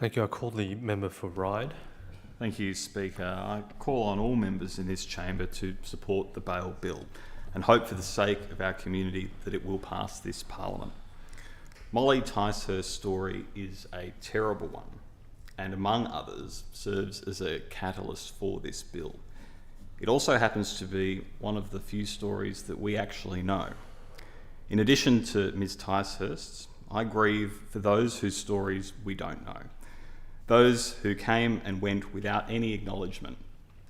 Thank you. I call the member for Ryde. Thank you, Speaker. I call on all members in this chamber to support the bail bill and hope for the sake of our community that it will pass this parliament. Molly Ticehurst's story is a terrible one and, among others, serves as a catalyst for this bill. It also happens to be one of the few stories that we actually know. In addition to Ms Ticehurst's, I grieve for those whose stories we don't know, those who came and went without any acknowledgement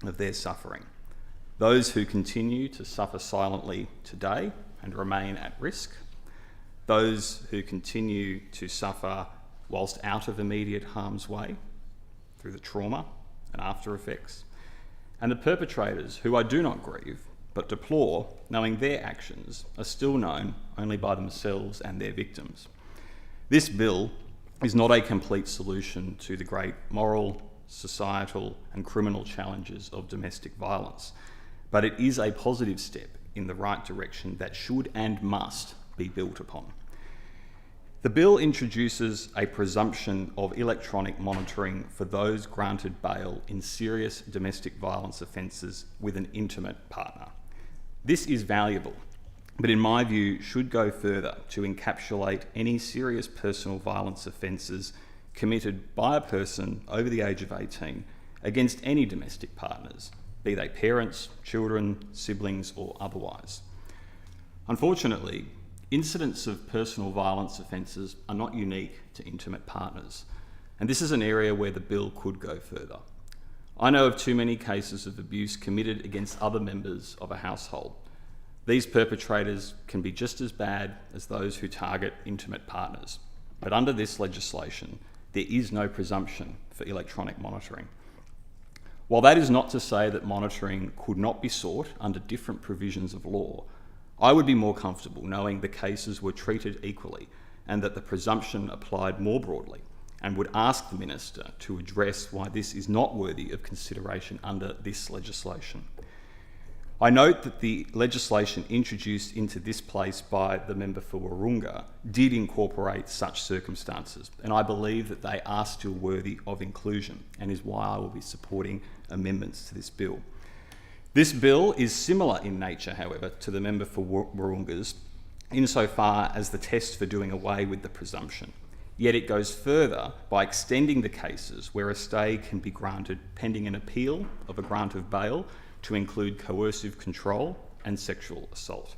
of their suffering, those who continue to suffer silently today and remain at risk, those who continue to suffer whilst out of immediate harm's way through the trauma and after effects, and the perpetrators who I do not grieve but deplore, knowing their actions are still known only by themselves and their victims. This bill is not a complete solution to the great moral, societal and criminal challenges of domestic violence, but it is a positive step in the right direction that should and must be built upon. The bill introduces a presumption of electronic monitoring for those granted bail in serious domestic violence offences with an intimate partner. This is valuable, but in my view should go further to encapsulate any serious personal violence offences committed by a person over the age of 18 against any domestic partners, be they parents, children, siblings or otherwise. Unfortunately, incidents of personal violence offences are not unique to intimate partners, and this is an area where the bill could go further. I know of too many cases of abuse committed against other members of a household. These perpetrators can be just as bad as those who target intimate partners, but under this legislation, there is no presumption for electronic monitoring. While that is not to say that monitoring could not be sought under different provisions of law, I would be more comfortable knowing the cases were treated equally and that the presumption applied more broadly, and would ask the Minister to address why this is not worthy of consideration under this legislation. I note that the legislation introduced into this place by the member for Wahroonga did incorporate such circumstances, and I believe that they are still worthy of inclusion, and is why I will be supporting amendments to this bill. This bill is similar in nature, however, to the member for Wahroonga's insofar as the test for doing away with the presumption. Yet it goes further by extending the cases where a stay can be granted pending an appeal of a grant of bail to include coercive control and sexual assault.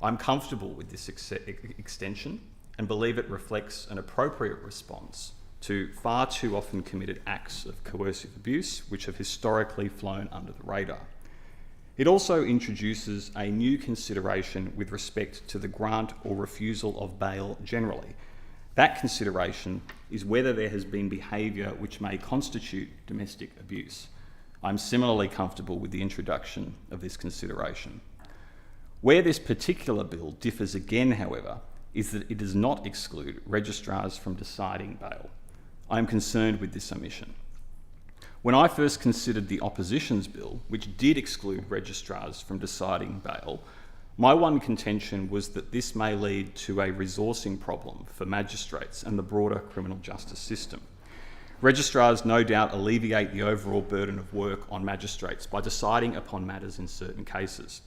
I'm comfortable with this extension and believe it reflects an appropriate response to far too often committed acts of coercive abuse which have historically flown under the radar. It also introduces a new consideration with respect to the grant or refusal of bail generally. That consideration is whether there has been behaviour which may constitute domestic abuse. I'm similarly comfortable with the introduction of this consideration. Where this particular bill differs again, however, is that it does not exclude registrars from deciding bail. I am concerned with this omission. When I first considered the opposition's bill, which did exclude registrars from deciding bail, my one contention was that this may lead to a resourcing problem for magistrates and the broader criminal justice system. Registrars no doubt alleviate the overall burden of work on magistrates by deciding upon matters in certain cases.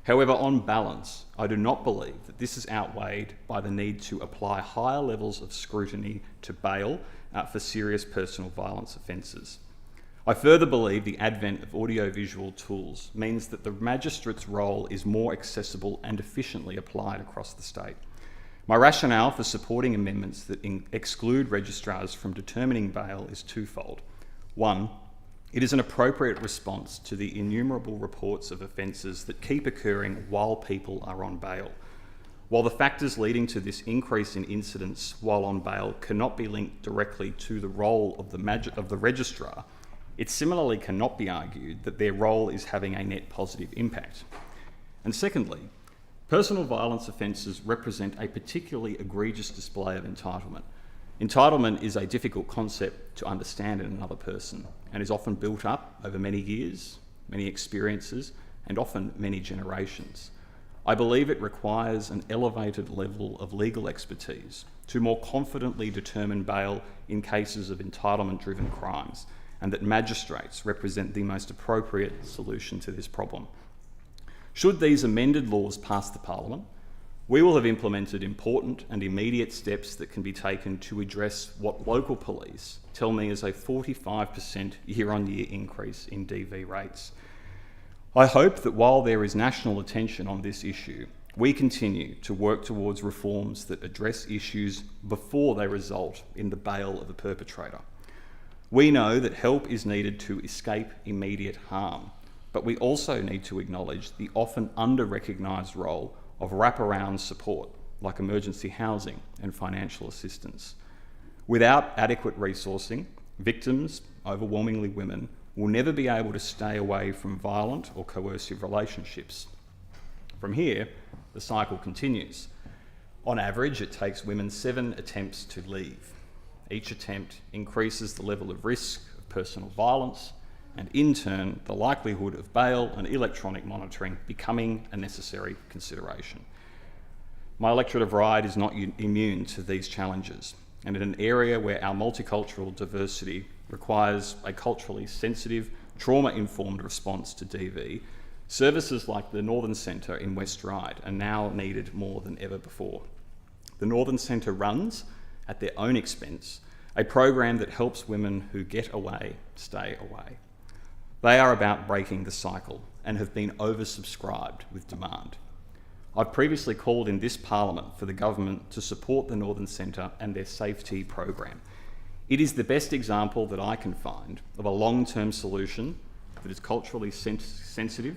However, on balance, I do not believe that this is outweighed by the need to apply higher levels of scrutiny to bail for serious personal violence offences. I further believe the advent of audiovisual tools means that the magistrate's role is more accessible and efficiently applied across the state. My rationale for supporting amendments that exclude registrars from determining bail is twofold. One, it is an appropriate response to the innumerable reports of offences that keep occurring while people are on bail. While the factors leading to this increase in incidents while on bail cannot be linked directly to the role of the registrar, it similarly cannot be argued that their role is having a net positive impact. And secondly, personal violence offences represent a particularly egregious display of entitlement. Entitlement is a difficult concept to understand in another person and is often built up over many years, many experiences, and often many generations. I believe it requires an elevated level of legal expertise to more confidently determine bail in cases of entitlement-driven crimes, and that magistrates represent the most appropriate solution to this problem. Should these amended laws pass the Parliament, we will have implemented important and immediate steps that can be taken to address what local police tell me is a 45% year-on-year increase in DV rates. I hope that while there is national attention on this issue, we continue to work towards reforms that address issues before they result in the bail of a perpetrator. We know that help is needed to escape immediate harm, but we also need to acknowledge the often under-recognised role of wraparound support, like emergency housing and financial assistance. Without adequate resourcing, victims, overwhelmingly women, will never be able to stay away from violent or coercive relationships. From here, the cycle continues. On average, it takes women 7 attempts to leave. Each attempt increases the level of risk of personal violence, and in turn, the likelihood of bail and electronic monitoring becoming a necessary consideration. My electorate of Ryde is not immune to these challenges, and in an area where our multicultural diversity requires a culturally sensitive, trauma-informed response to DV, services like the Northern Centre in West Ryde are now needed more than ever before. The Northern Centre runs, at their own expense, a program that helps women who get away stay away. They are about breaking the cycle and have been oversubscribed with demand. I've previously called in this Parliament for the government to support the Northern Centre and their safety program. It is the best example that I can find of a long-term solution that is culturally sensitive,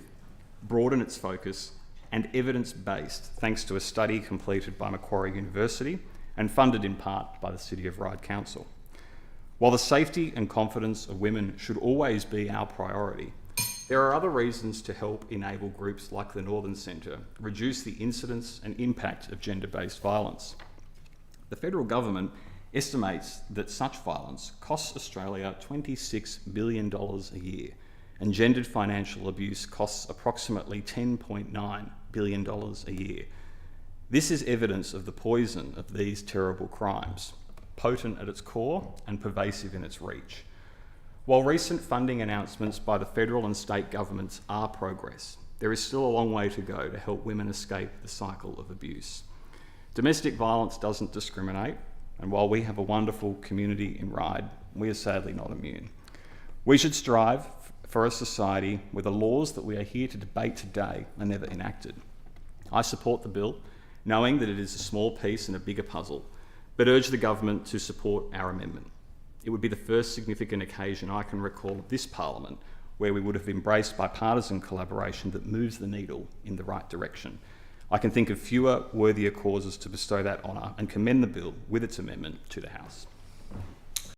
broad in its focus, and evidence-based, thanks to a study completed by Macquarie University and funded in part by the City of Ryde Council. While the safety and confidence of women should always be our priority, there are other reasons to help enable groups like the Northern Centre reduce the incidence and impact of gender-based violence. The federal government estimates that such violence costs Australia $26 billion a year, and gendered financial abuse costs approximately $10.9 billion a year. This is evidence of the poison of these terrible crimes, potent at its core and pervasive in its reach. While recent funding announcements by the federal and state governments are progress, there is still a long way to go to help women escape the cycle of abuse. Domestic violence doesn't discriminate, and while we have a wonderful community in Ryde, we are sadly not immune. We should strive for a society where the laws that we are here to debate today are never enacted. I support the bill, knowing that it is a small piece in a bigger puzzle, but urge the government to support our amendment. It would be the first significant occasion I can recall of this Parliament where we would have embraced bipartisan collaboration that moves the needle in the right direction. I can think of fewer worthier causes to bestow that honour and commend the bill with its amendment to the House.